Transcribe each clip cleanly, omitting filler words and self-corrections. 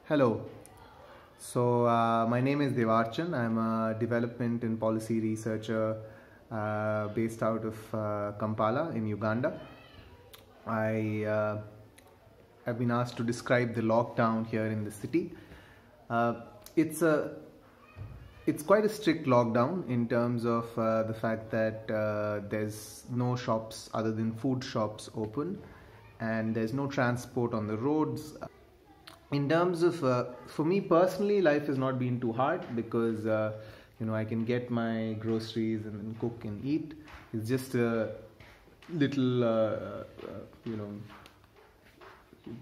Hello. My name is Devarchan. I'm a development and policy researcher based out of Kampala in Uganda. I have been asked to describe the lockdown here in the city. Uh, it's a it's quite a strict lockdown in terms of the fact that there's no shops other than food shops open, and there's no transport on the roads. In terms of for me personally, life has not been too hard because I can get my groceries and then cook and eat. It's just a little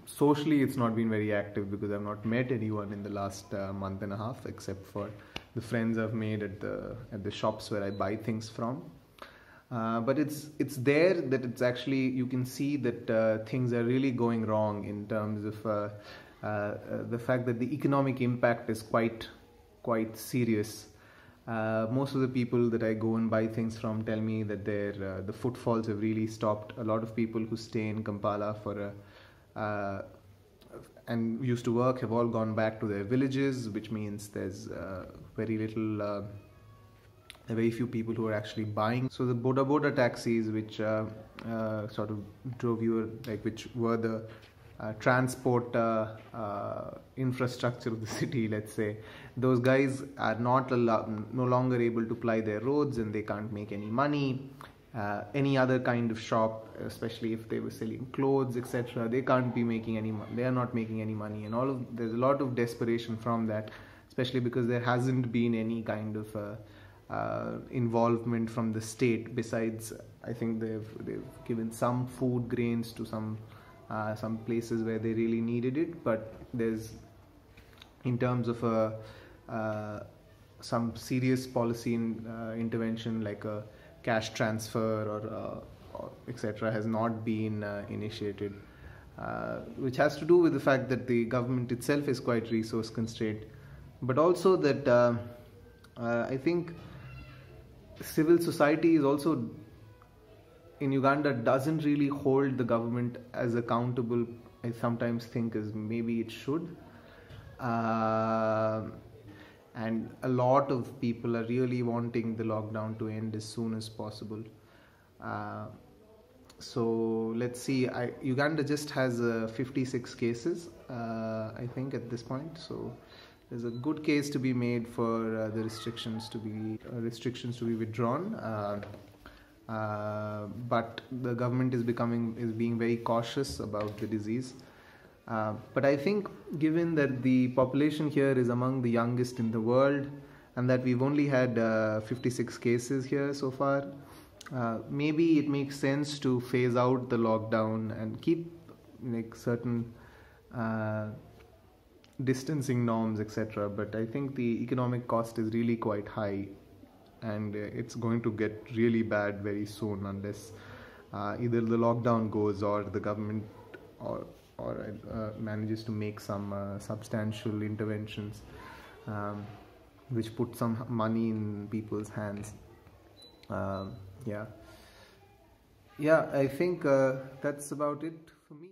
socially it's not been very active because I've not met anyone in the last month and a half, except for the friends I've made at the shops where I buy things from. But it's there that it's actually, you can see that things are really going wrong in terms of the fact that the economic impact is quite serious. Most of the people that I go and buy things from tell me that the footfalls have really stopped. A lot of people who stay in Kampala and used to work have all gone back to their villages, which means there's very few people who are actually buying. So the Boda Boda taxis, which sort of drove you, which were the transport infrastructure of the city, let's say, those guys are no longer able to ply their roads, and they can't make any money. Any other kind of shop, especially if they were selling clothes, etc., they can't be making any money. They are not making any money, and there's a lot of desperation from that, especially because there hasn't been any kind of involvement from the state. Besides, I think they've given some food grains to some places where they really needed it, but there's, in terms of some serious policy intervention like a cash transfer or etc., has not been initiated, which has to do with the fact that the government itself is quite resource constrained, but also that I think civil society is also in Uganda doesn't really hold the government as accountable. I sometimes think as maybe it should. And a lot of people are really wanting the lockdown to end as soon as possible. So let's see. Uganda just has 56 cases, I think, at this point. So there's a good case to be made for the restrictions to be withdrawn. But the government is being very cautious about the disease. But I think, given that the population here is among the youngest in the world, and that we've only had 56 cases here so far, maybe it makes sense to phase out the lockdown and keep certain distancing norms, etc. But I think the economic cost is really quite high, and it's going to get really bad very soon unless either the lockdown goes or the government or manages to make some substantial interventions which put some money in people's hands. I think that's about it.